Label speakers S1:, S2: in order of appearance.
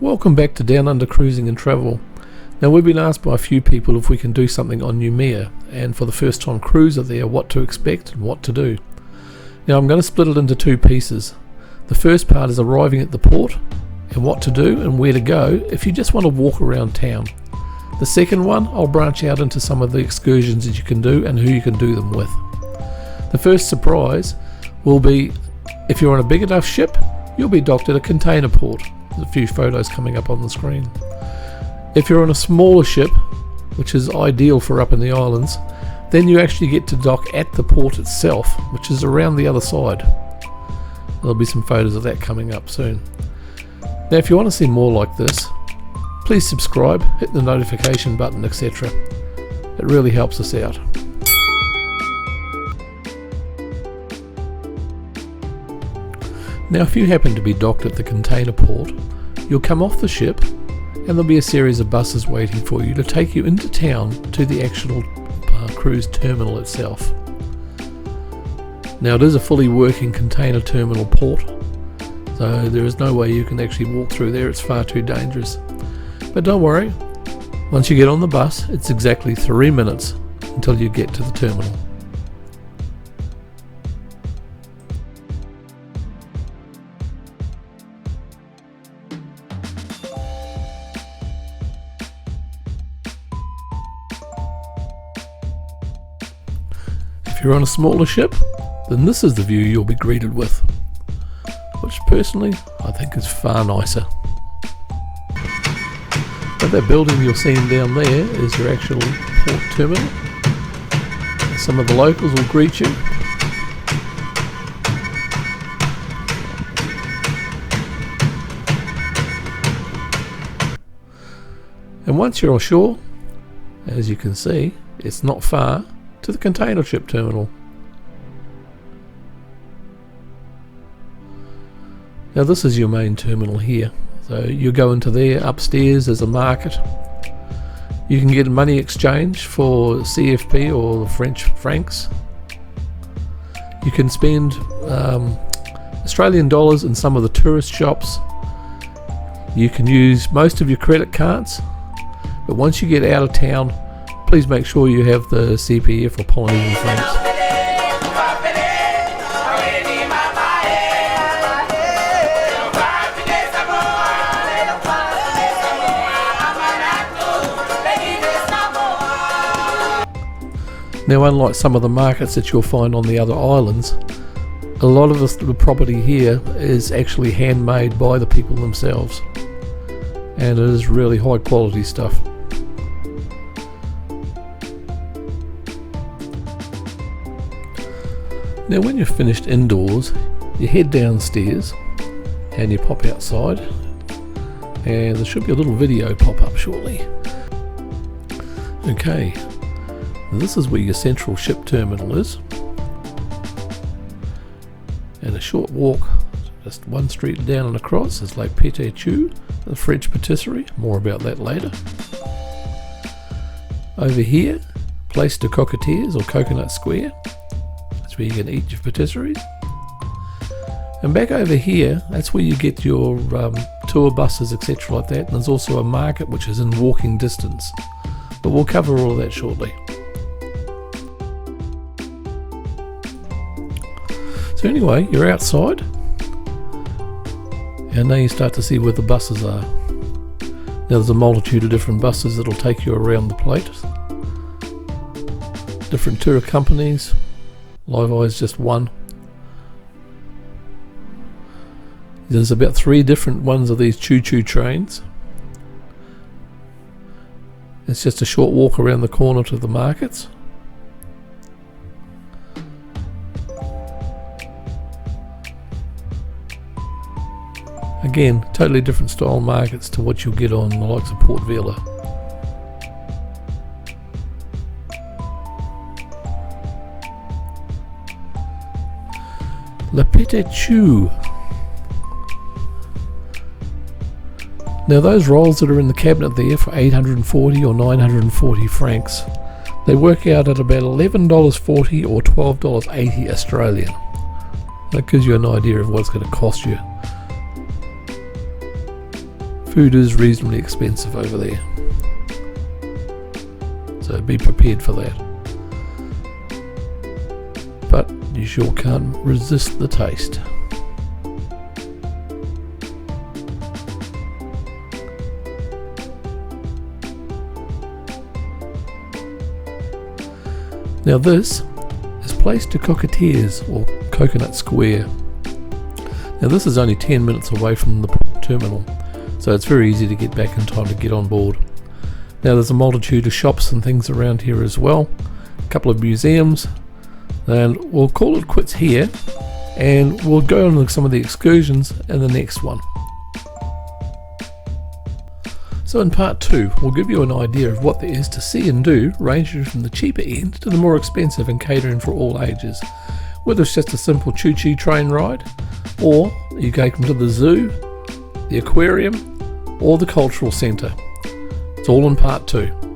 S1: Welcome back to Down Under Cruising and Travel. Now, we've been asked by a few people if we can do something on Noumea, and for the first time cruiser there, what to expect and what to do. Now, I'm going to split it into two pieces. The first part is arriving at the port and what to do and where to go if you just want to walk around town. The second one, I'll branch out into some of the excursions that you can do and who you can do them with. The first surprise will be if you're on a big enough ship, you'll be docked at a container port. There's a few photos coming up on the screen. If you're on a smaller ship, which is ideal for up in the islands, then you actually get to dock at the port itself, which is around the other side. There'll be some photos of that coming up soon. Now, if you want to see more like this, please subscribe, hit the notification button, etc. It really helps us out. Now, if you happen to be docked at the container port, you'll come off the ship and there'll be a series of buses waiting for you to take you into town to the actual cruise terminal itself. Now, it is a fully working container terminal port, so there is no way you can actually walk through there. It's far too dangerous. But don't worry, once you get on the bus, it's exactly 3 minutes until you get to the terminal. If you're on a smaller ship, then this is the view you'll be greeted with, which personally I think is far nicer. But that building you're seeing down there is your actual port terminal. Some of the locals will greet you. And once you're ashore, as you can see, it's not far to the container ship terminal. Now, this is your main terminal here. So you go into there. Upstairs there's a market. You can get money exchange for CFP or the French francs. You can spend Australian dollars in some of the tourist shops. You can use most of your credit cards, but once you get out of town, please make sure you have the CPF or Polynesian francs. Now, unlike some of the markets that you'll find on the other islands, a lot of the property here is actually handmade by the people themselves, and it is really high quality stuff. Now, when you're finished indoors, you head downstairs and you pop outside, and there should be a little video pop up shortly. Okay, this is where your central ship terminal is, and a short walk, just one street down and across, is Lake Pixabay, the French patisserie. More about that later. Over here, Place de Cocotiers or Coconut Square. Where you can eat your patisseries. And back over here, that's where you get your tour buses, etc. like that. And there's also a market which is in walking distance, but we'll cover all of that shortly. So anyway, you're outside and now you start to see where the buses are. Now, there's a multitude of different buses that'll take you around the plate, different tour companies. Live Eye is just one. There's about 3 different ones of these choo-choo trains. It's just a short walk around the corner to the markets. Again, totally different style markets to what you'll get on the likes of Port Vila. La Pixabay. Now, those rolls that are in the cabinet there for 840 or 940 francs, they work out at about $11.40 or $12.80 Australian. That gives you an idea of what it's going to cost you Food is reasonably expensive over there, so be prepared for that. But you sure can't resist the taste. Now this is Place de Cocotiers, or Coconut Square. Now this is only 10 minutes away from the terminal, so it's very easy to get back in time to get on board. Now there's a multitude of shops and things around here as well, a couple of museums, and we'll call it quits here, and we'll go on with some of the excursions in the next one. So in part 2, we'll give you an idea of what there is to see and do, ranging from the cheaper end to the more expensive and catering for all ages. Whether it's just a simple choo-choo train ride, or you go to the zoo, the aquarium, or the cultural centre. It's all in part 2.